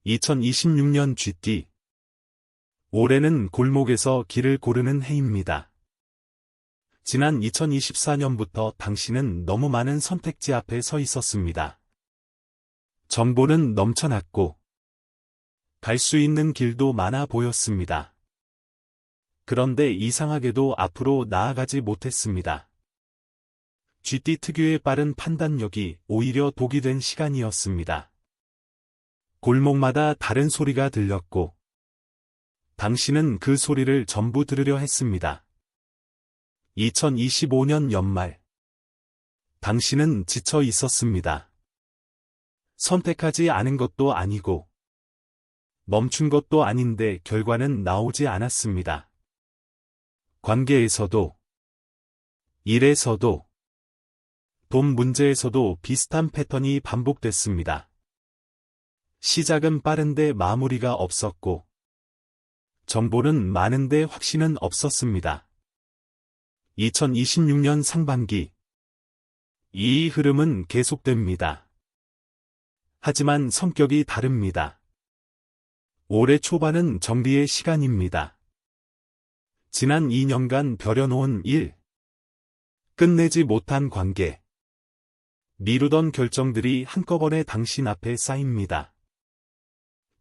2026년 GT. 올해는 골목에서 길을 고르는 해입니다. 지난 2024년부터 당신은 너무 많은 선택지 앞에 서 있었습니다. 정보는 넘쳐났고 갈 수 있는 길도 많아 보였습니다. 그런데 이상하게도 앞으로 나아가지 못했습니다. GT 특유의 빠른 판단력이 오히려 독이 된 시간이었습니다. 골목마다 다른 소리가 들렸고 당신은 그 소리를 전부 들으려 했습니다. 2025년 연말 당신은 지쳐 있었습니다. 선택하지 않은 것도 아니고 멈춘 것도 아닌데 결과는 나오지 않았습니다. 관계에서도 일에서도 돈 문제에서도 비슷한 패턴이 반복됐습니다. 시작은 빠른데 마무리가 없었고 정보는 많은데 확신은 없었습니다. 2026년 상반기 이 흐름은 계속됩니다. 하지만 성격이 다릅니다. 올해 초반은 정리의 시간입니다. 지난 2년간 벼려놓은 일, 끝내지 못한 관계, 미루던 결정들이 한꺼번에 당신 앞에 쌓입니다.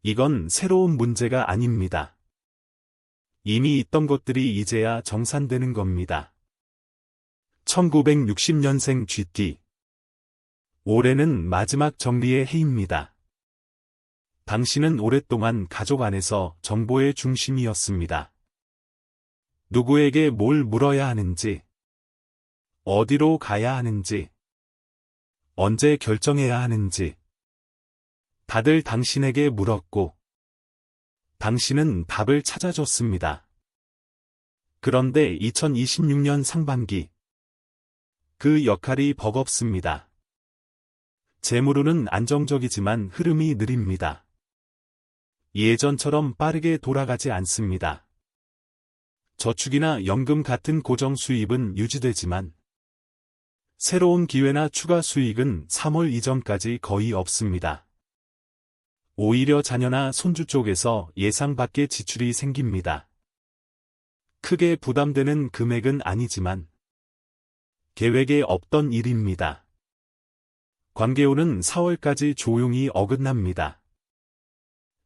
이건 새로운 문제가 아닙니다. 이미 있던 것들이 이제야 정산되는 겁니다. 1960년생 GT. 올해는 마지막 정리의 해입니다. 당신은 오랫동안 가족 안에서 정보의 중심이었습니다. 누구에게 뭘 물어야 하는지, 어디로 가야 하는지, 언제 결정해야 하는지, 다들 당신에게 물었고, 당신은 답을 찾아줬습니다. 그런데 2026년 상반기, 그 역할이 버겁습니다. 재물운은 안정적이지만 흐름이 느립니다. 예전처럼 빠르게 돌아가지 않습니다. 저축이나 연금 같은 고정 수입은 유지되지만, 새로운 기회나 추가 수익은 3월 이전까지 거의 없습니다. 오히려 자녀나 손주 쪽에서 예상 밖의 지출이 생깁니다. 크게 부담되는 금액은 아니지만 계획에 없던 일입니다. 관계운은 4월까지 조용히 어긋납니다.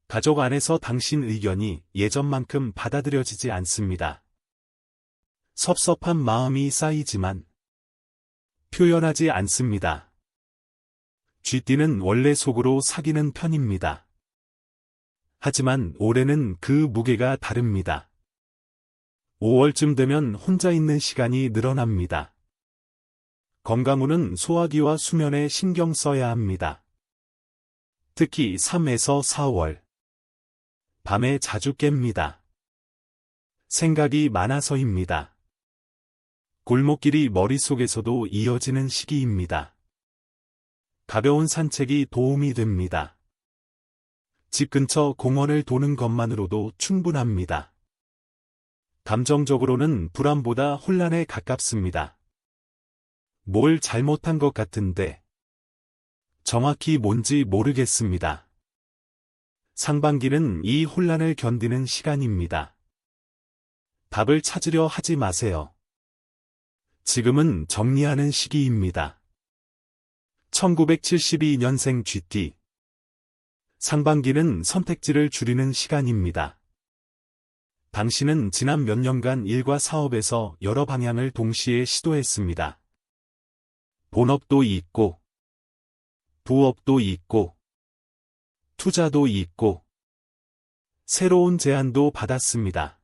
가족 안에서 당신 의견이 예전만큼 받아들여지지 않습니다. 섭섭한 마음이 쌓이지만 표현하지 않습니다. GT는 원래 속으로 사귀는 편입니다. 하지만 올해는 그 무게가 다릅니다. 5월쯤 되면 혼자 있는 시간이 늘어납니다. 건강운은 소화기와 수면에 신경 써야 합니다. 특히 3에서 4월. 밤에 자주 깹니다. 생각이 많아서입니다. 골목길이 머릿속에서도 이어지는 시기입니다. 가벼운 산책이 도움이 됩니다. 집 근처 공원을 도는 것만으로도 충분합니다. 감정적으로는 불안보다 혼란에 가깝습니다. 뭘 잘못한 것 같은데 정확히 뭔지 모르겠습니다. 상반기는 이 혼란을 견디는 시간입니다. 답을 찾으려 하지 마세요. 지금은 정리하는 시기입니다. 1972년생 GT. 상반기는 선택지를 줄이는 시간입니다. 당신은 지난 몇 년간 일과 사업에서 여러 방향을 동시에 시도했습니다. 본업도 있고, 부업도 있고, 투자도 있고, 새로운 제안도 받았습니다.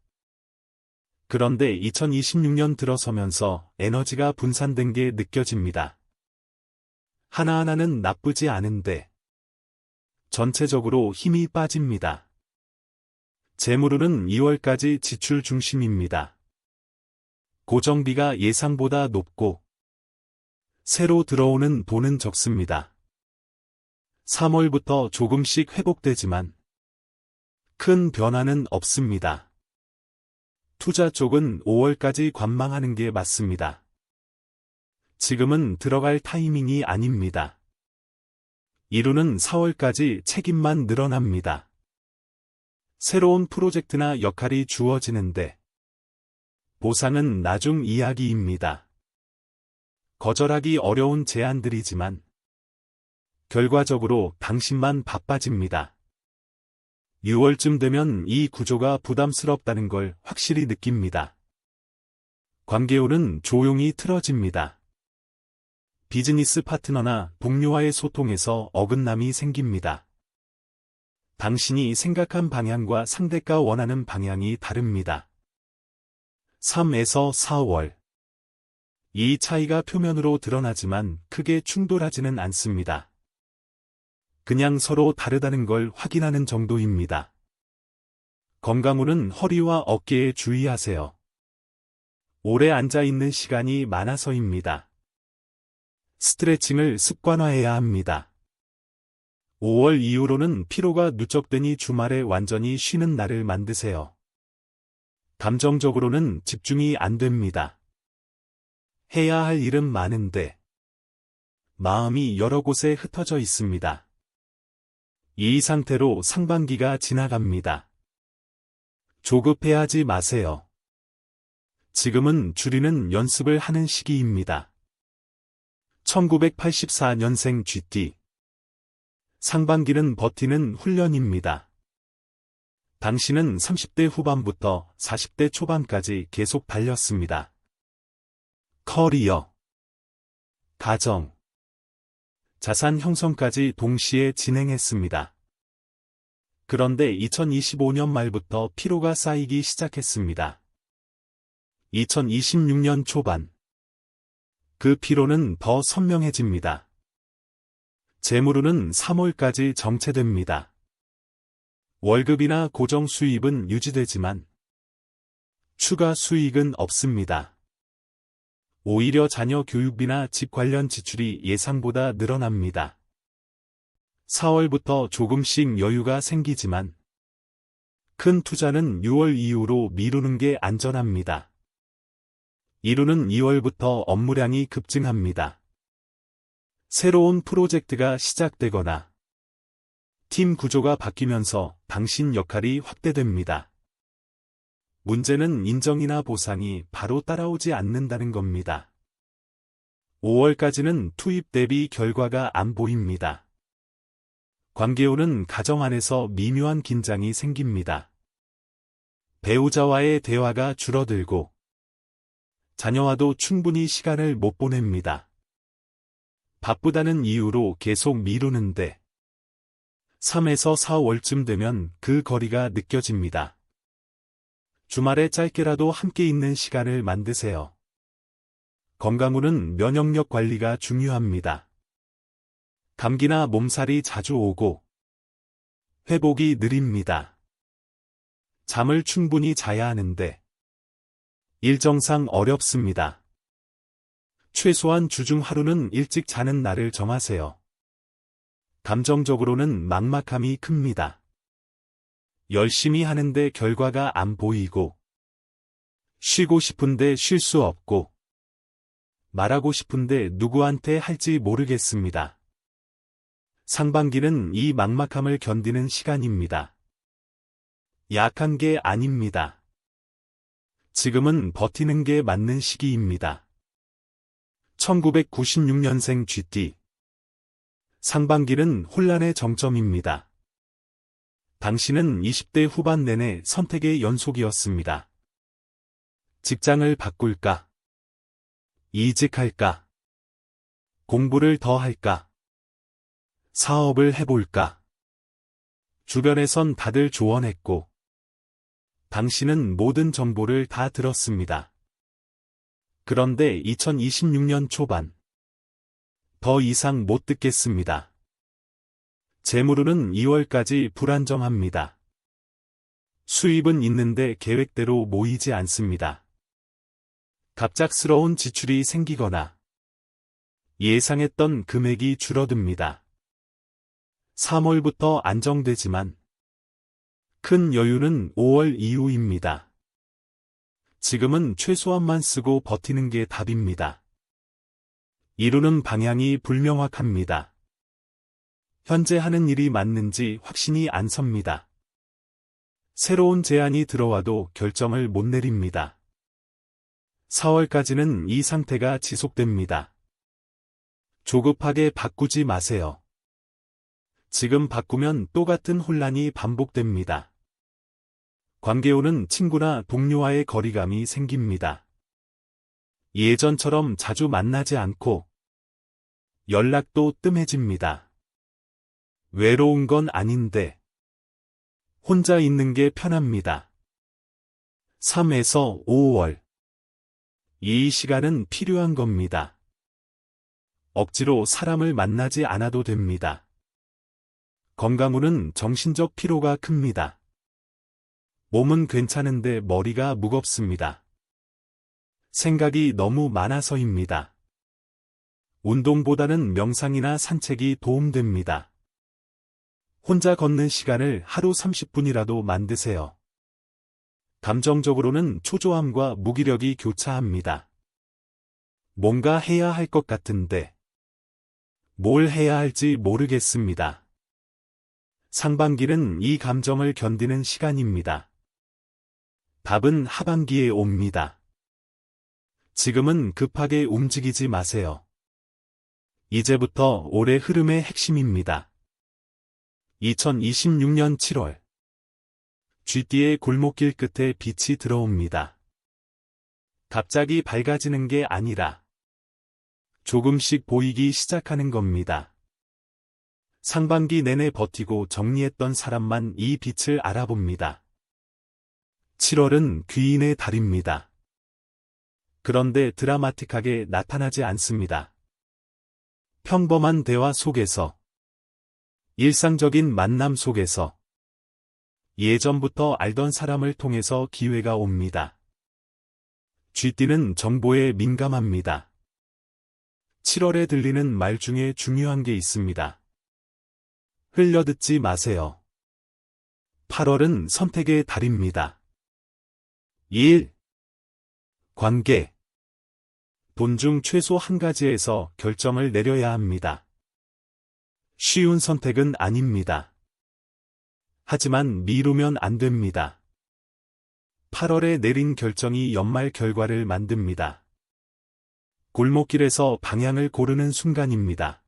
그런데 2026년 들어서면서 에너지가 분산된 게 느껴집니다. 하나하나는 나쁘지 않은데 전체적으로 힘이 빠집니다. 재물운은 2월까지 지출 중심입니다. 고정비가 예상보다 높고 새로 들어오는 돈은 적습니다. 3월부터 조금씩 회복되지만 큰 변화는 없습니다. 투자 쪽은 5월까지 관망하는 게 맞습니다. 지금은 들어갈 타이밍이 아닙니다. 이루는 4월까지 책임만 늘어납니다. 새로운 프로젝트나 역할이 주어지는데 보상은 나중 이야기입니다. 거절하기 어려운 제안들이지만 결과적으로 당신만 바빠집니다. 6월쯤 되면 이 구조가 부담스럽다는 걸 확실히 느낍니다. 관계운은 조용히 틀어집니다. 비즈니스 파트너나 동료와의 소통에서 어긋남이 생깁니다. 당신이 생각한 방향과 상대가 원하는 방향이 다릅니다. 3에서 4월. 이 차이가 표면으로 드러나지만 크게 충돌하지는 않습니다. 그냥 서로 다르다는 걸 확인하는 정도입니다. 건강운은 허리와 어깨에 주의하세요. 오래 앉아 있는 시간이 많아서입니다. 스트레칭을 습관화해야 합니다. 5월 이후로는 피로가 누적되니 주말에 완전히 쉬는 날을 만드세요. 감정적으로는 집중이 안 됩니다. 해야 할 일은 많은데 마음이 여러 곳에 흩어져 있습니다. 이 상태로 상반기가 지나갑니다. 조급해하지 마세요. 지금은 줄이는 연습을 하는 시기입니다. 1984년생 GT. 상반기는 버티는 훈련입니다. 당신은 30대 후반부터 40대 초반까지 계속 달렸습니다. 커리어, 가정, 자산 형성까지 동시에 진행했습니다. 그런데 2025년 말부터 피로가 쌓이기 시작했습니다. 2026년 초반. 그 피로는 더 선명해집니다. 재물운은 3월까지 정체됩니다. 월급이나 고정 수입은 유지되지만 추가 수익은 없습니다. 오히려 자녀 교육비나 집 관련 지출이 예상보다 늘어납니다. 4월부터 조금씩 여유가 생기지만 큰 투자는 6월 이후로 미루는 게 안전합니다. 이루는 2월부터 업무량이 급증합니다. 새로운 프로젝트가 시작되거나 팀 구조가 바뀌면서 당신 역할이 확대됩니다. 문제는 인정이나 보상이 바로 따라오지 않는다는 겁니다. 5월까지는 투입 대비 결과가 안 보입니다. 관계운은 가정 안에서 미묘한 긴장이 생깁니다. 배우자와의 대화가 줄어들고 자녀와도 충분히 시간을 못 보냅니다. 바쁘다는 이유로 계속 미루는데 3에서 4월쯤 되면 그 거리가 느껴집니다. 주말에 짧게라도 함께 있는 시간을 만드세요. 건강운은 면역력 관리가 중요합니다. 감기나 몸살이 자주 오고 회복이 느립니다. 잠을 충분히 자야 하는데 일정상 어렵습니다. 최소한 주중 하루는 일찍 자는 날을 정하세요. 감정적으로는 막막함이 큽니다. 열심히 하는데 결과가 안 보이고 쉬고 싶은데 쉴 수 없고 말하고 싶은데 누구한테 할지 모르겠습니다. 상반기는 이 막막함을 견디는 시간입니다. 약한 게 아닙니다. 지금은 버티는 게 맞는 시기입니다. 1996년생 GT. 상반기는 혼란의 정점입니다. 당신은 20대 후반 내내 선택의 연속이었습니다. 직장을 바꿀까? 이직할까? 공부를 더 할까? 사업을 해볼까? 주변에선 다들 조언했고, 당신은 모든 정보를 다 들었습니다. 그런데 2026년 초반, 더 이상 못 듣겠습니다. 재물운은 2월까지 불안정합니다. 수입은 있는데 계획대로 모이지 않습니다. 갑작스러운 지출이 생기거나 예상했던 금액이 줄어듭니다. 3월부터 안정되지만 큰 여유는 5월 이후입니다. 지금은 최소한만 쓰고 버티는 게 답입니다. 이루는 방향이 불명확합니다. 현재 하는 일이 맞는지 확신이 안 섭니다. 새로운 제안이 들어와도 결정을 못 내립니다. 4월까지는 이 상태가 지속됩니다. 조급하게 바꾸지 마세요. 지금 바꾸면 똑같은 혼란이 반복됩니다. 관계오는 친구나 동료와의 거리감이 생깁니다. 예전처럼 자주 만나지 않고 연락도 뜸해집니다. 외로운 건 아닌데 혼자 있는 게 편합니다. 3에서 5월. 이 시간은 필요한 겁니다. 억지로 사람을 만나지 않아도 됩니다. 건강운은 정신적 피로가 큽니다. 몸은 괜찮은데 머리가 무겁습니다. 생각이 너무 많아서입니다. 운동보다는 명상이나 산책이 도움됩니다. 혼자 걷는 시간을 하루 30분이라도 만드세요. 감정적으로는 초조함과 무기력이 교차합니다. 뭔가 해야 할 것 같은데 뭘 해야 할지 모르겠습니다. 상반기는 이 감정을 견디는 시간입니다. 답은 하반기에 옵니다. 지금은 급하게 움직이지 마세요. 이제부터 올해 흐름의 핵심입니다. 2026년 7월. 쥐띠의 골목길 끝에 빛이 들어옵니다. 갑자기 밝아지는 게 아니라 조금씩 보이기 시작하는 겁니다. 상반기 내내 버티고 정리했던 사람만 이 빛을 알아봅니다. 7월은 귀인의 달입니다. 그런데 드라마틱하게 나타나지 않습니다. 평범한 대화 속에서, 일상적인 만남 속에서, 예전부터 알던 사람을 통해서 기회가 옵니다. 쥐띠는 정보에 민감합니다. 7월에 들리는 말 중에 중요한 게 있습니다. 흘려듣지 마세요. 8월은 선택의 달입니다. 1. 관계. 돈 중 최소 한 가지에서 결정을 내려야 합니다. 쉬운 선택은 아닙니다. 하지만 미루면 안 됩니다. 8월에 내린 결정이 연말 결과를 만듭니다. 골목길에서 방향을 고르는 순간입니다.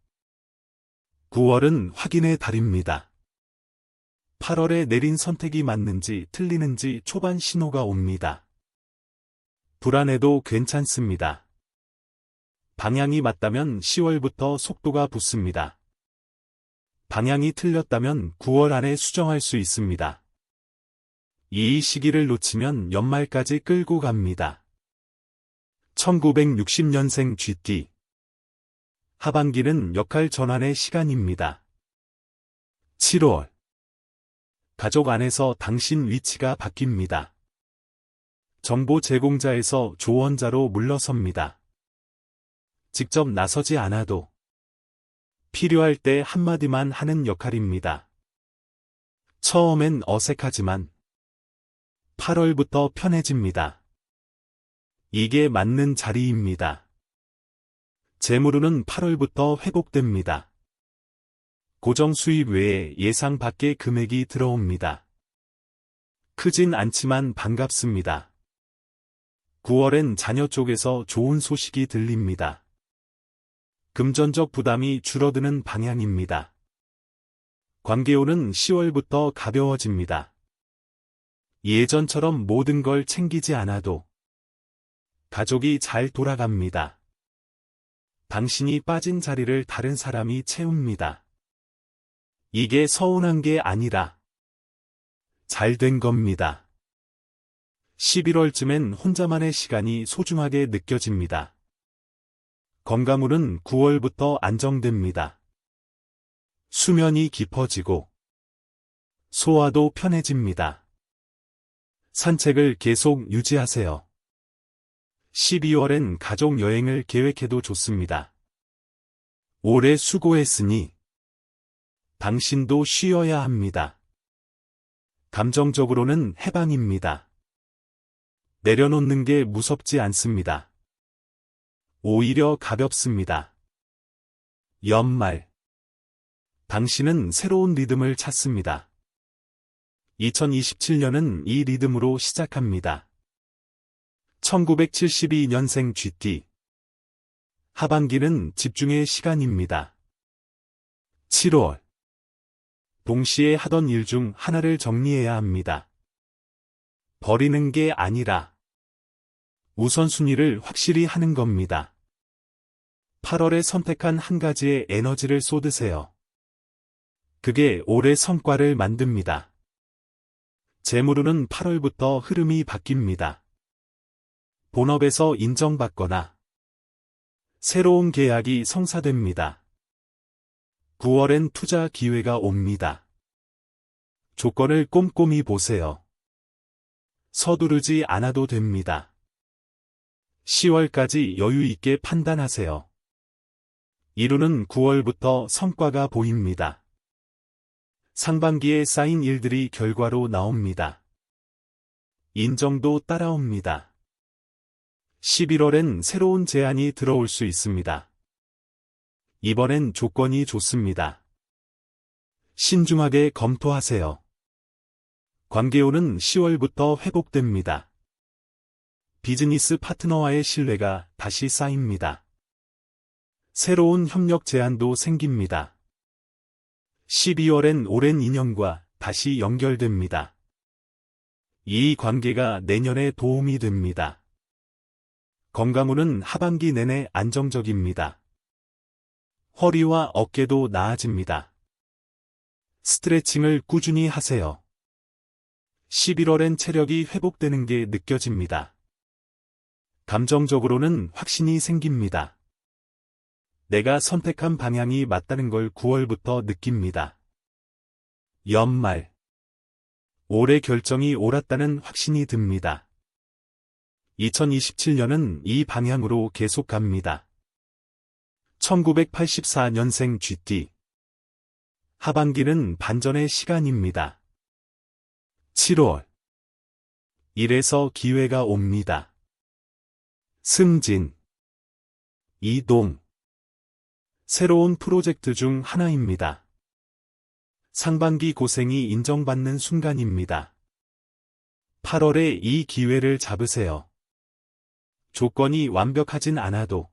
9월은 확인의 달입니다. 8월에 내린 선택이 맞는지 틀리는지 초반 신호가 옵니다. 불안해도 괜찮습니다. 방향이 맞다면 10월부터 속도가 붙습니다. 방향이 틀렸다면 9월 안에 수정할 수 있습니다. 이 시기를 놓치면 연말까지 끌고 갑니다. 1960년생 쥐띠. 하반기는 역할 전환의 시간입니다. 7월. 가족 안에서 당신 위치가 바뀝니다. 정보 제공자에서 조언자로 물러섭니다. 직접 나서지 않아도 필요할 때 한마디만 하는 역할입니다. 처음엔 어색하지만 8월부터 편해집니다. 이게 맞는 자리입니다. 재물운은 8월부터 회복됩니다. 고정 수입 외에 예상 밖의 금액이 들어옵니다. 크진 않지만 반갑습니다. 9월엔 자녀 쪽에서 좋은 소식이 들립니다. 금전적 부담이 줄어드는 방향입니다. 관계운은 10월부터 가벼워집니다. 예전처럼 모든 걸 챙기지 않아도 가족이 잘 돌아갑니다. 당신이 빠진 자리를 다른 사람이 채웁니다. 이게 서운한 게 아니라 잘 된 겁니다. 11월쯤엔 혼자만의 시간이 소중하게 느껴집니다. 건강운은 9월부터 안정됩니다. 수면이 깊어지고 소화도 편해집니다. 산책을 계속 유지하세요. 12월엔 가족 여행을 계획해도 좋습니다. 올해 수고했으니 당신도 쉬어야 합니다. 감정적으로는 해방입니다. 내려놓는 게 무섭지 않습니다. 오히려 가볍습니다. 연말. 당신은 새로운 리듬을 찾습니다. 2027년은 이 리듬으로 시작합니다. 1972년생 GT. 하반기는 집중의 시간입니다. 7월. 동시에 하던 일 중 하나를 정리해야 합니다. 버리는 게 아니라 우선순위를 확실히 하는 겁니다. 8월에 선택한 한 가지에 에너지를 쏟으세요. 그게 올해 성과를 만듭니다. 재물운은 8월부터 흐름이 바뀝니다. 본업에서 인정받거나 새로운 계약이 성사됩니다. 9월엔 투자 기회가 옵니다. 조건을 꼼꼼히 보세요. 서두르지 않아도 됩니다. 10월까지 여유 있게 판단하세요. 이루는 9월부터 성과가 보입니다. 상반기에 쌓인 일들이 결과로 나옵니다. 인정도 따라옵니다. 11월엔 새로운 제안이 들어올 수 있습니다. 이번엔 조건이 좋습니다. 신중하게 검토하세요. 관계운은 10월부터 회복됩니다. 비즈니스 파트너와의 신뢰가 다시 쌓입니다. 새로운 협력 제안도 생깁니다. 12월엔 오랜 인연과 다시 연결됩니다. 이 관계가 내년에 도움이 됩니다. 건강운은 하반기 내내 안정적입니다. 허리와 어깨도 나아집니다. 스트레칭을 꾸준히 하세요. 11월엔 체력이 회복되는 게 느껴집니다. 감정적으로는 확신이 생깁니다. 내가 선택한 방향이 맞다는 걸 9월부터 느낍니다. 연말. 올해 결정이 옳았다는 확신이 듭니다. 2027년은 이 방향으로 계속 갑니다. 1984년생 GT. 하반기는 반전의 시간입니다. 7월. 일에서 기회가 옵니다. 승진. 이동. 새로운 프로젝트 중 하나입니다. 상반기 고생이 인정받는 순간입니다. 8월에 이 기회를 잡으세요. 조건이 완벽하진 않아도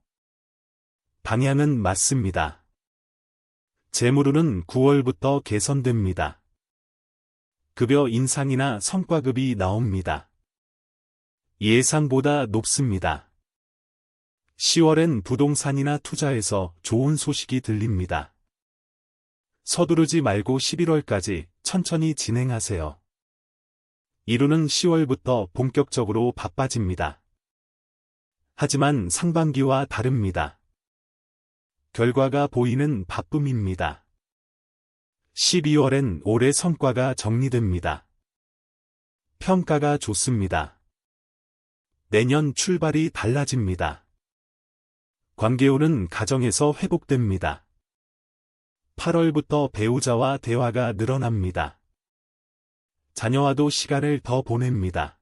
방향은 맞습니다. 재물운은 9월부터 개선됩니다. 급여 인상이나 성과급이 나옵니다. 예상보다 높습니다. 10월엔 부동산이나 투자에서 좋은 소식이 들립니다. 서두르지 말고 11월까지 천천히 진행하세요. 이루는 10월부터 본격적으로 바빠집니다. 하지만 상반기와 다릅니다. 결과가 보이는 바쁨입니다. 12월엔 올해 성과가 정리됩니다. 평가가 좋습니다. 내년 출발이 달라집니다. 관계운은 가정에서 회복됩니다. 8월부터 배우자와 대화가 늘어납니다. 자녀와도 시간을 더 보냅니다.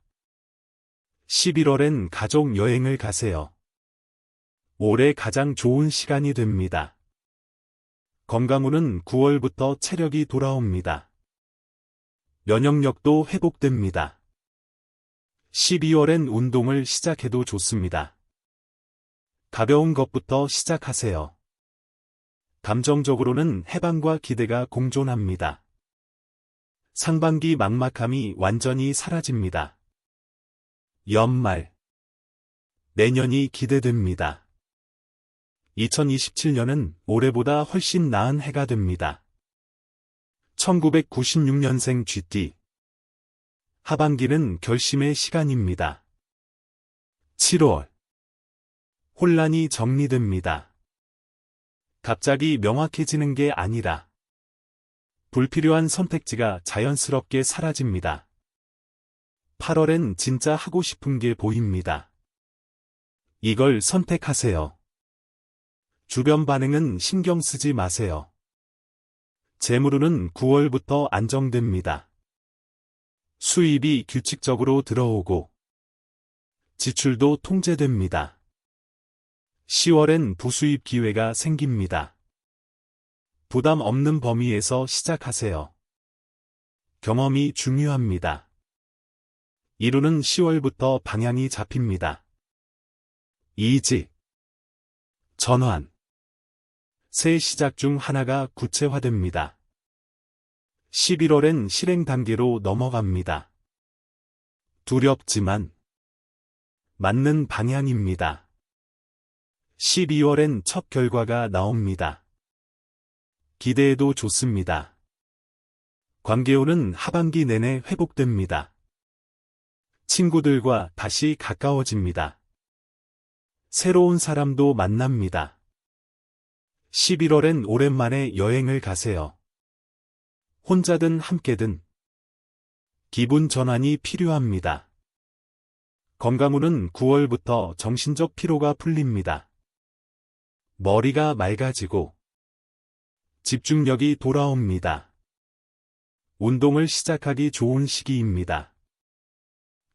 11월엔 가족 여행을 가세요. 올해 가장 좋은 시간이 됩니다. 건강운은 9월부터 체력이 돌아옵니다. 면역력도 회복됩니다. 12월엔 운동을 시작해도 좋습니다. 가벼운 것부터 시작하세요. 감정적으로는 해방과 기대가 공존합니다. 상반기 막막함이 완전히 사라집니다. 연말. 내년이 기대됩니다. 2027년은 올해보다 훨씬 나은 해가 됩니다. 1996년생 GT. 하반기는 결심의 시간입니다. 7월. 혼란이 정리됩니다. 갑자기 명확해지는 게 아니라 불필요한 선택지가 자연스럽게 사라집니다. 8월엔 진짜 하고 싶은 게 보입니다. 이걸 선택하세요. 주변 반응은 신경 쓰지 마세요. 재물운은 9월부터 안정됩니다. 수입이 규칙적으로 들어오고 지출도 통제됩니다. 10월엔 부수입 기회가 생깁니다. 부담 없는 범위에서 시작하세요. 경험이 중요합니다. 이루는 10월부터 방향이 잡힙니다. 이직, 전환, 새 시작 중 하나가 구체화됩니다. 11월엔 실행 단계로 넘어갑니다. 두렵지만 맞는 방향입니다. 12월엔 첫 결과가 나옵니다. 기대해도 좋습니다. 관계운은 하반기 내내 회복됩니다. 친구들과 다시 가까워집니다. 새로운 사람도 만납니다. 11월엔 오랜만에 여행을 가세요. 혼자든 함께든 기분 전환이 필요합니다. 건강운은 9월부터 정신적 피로가 풀립니다. 머리가 맑아지고 집중력이 돌아옵니다. 운동을 시작하기 좋은 시기입니다.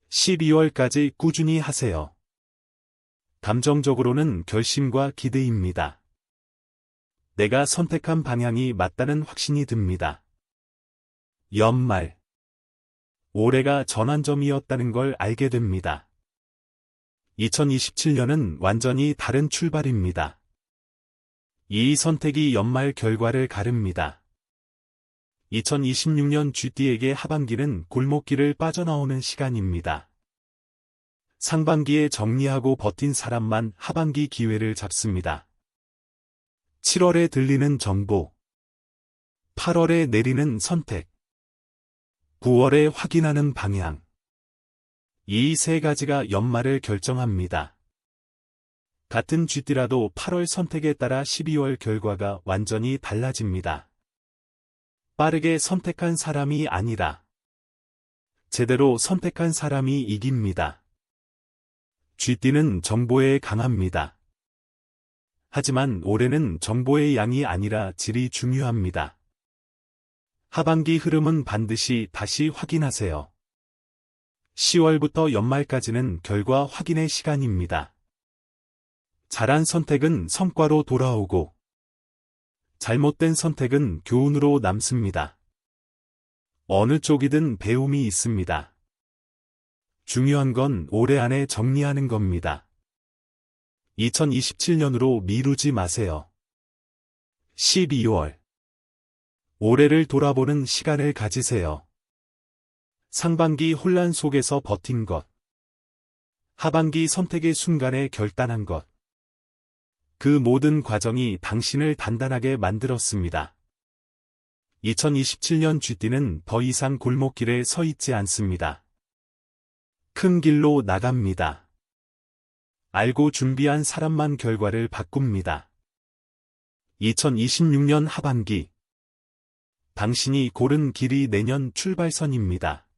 12월까지 꾸준히 하세요. 감정적으로는 결심과 기대입니다. 내가 선택한 방향이 맞다는 확신이 듭니다. 연말. 올해가 전환점이었다는 걸 알게 됩니다. 2027년은 완전히 다른 출발입니다. 이 선택이 연말 결과를 가릅니다. 2026년 쥐띠에게 하반기는 골목길을 빠져나오는 시간입니다. 상반기에 정리하고 버틴 사람만 하반기 기회를 잡습니다. 7월에 들리는 정보, 8월에 내리는 선택, 9월에 확인하는 방향. 이 세 가지가 연말을 결정합니다. 같은 쥐띠라도 8월 선택에 따라 12월 결과가 완전히 달라집니다. 빠르게 선택한 사람이 아니라 제대로 선택한 사람이 이깁니다. 쥐띠는 정보에 강합니다. 하지만 올해는 정보의 양이 아니라 질이 중요합니다. 하반기 흐름은 반드시 다시 확인하세요. 10월부터 연말까지는 결과 확인의 시간입니다. 잘한 선택은 성과로 돌아오고 잘못된 선택은 교훈으로 남습니다. 어느 쪽이든 배움이 있습니다. 중요한 건 올해 안에 정리하는 겁니다. 2027년으로 미루지 마세요. 12월. 올해를 돌아보는 시간을 가지세요. 상반기 혼란 속에서 버틴 것. 하반기 선택의 순간에 결단한 것. 그 모든 과정이 당신을 단단하게 만들었습니다. 2027년 쥐띠는 더 이상 골목길에 서 있지 않습니다. 큰 길로 나갑니다. 알고 준비한 사람만 결과를 바꿉니다. 2026년 하반기. 당신이 고른 길이 내년 출발선입니다.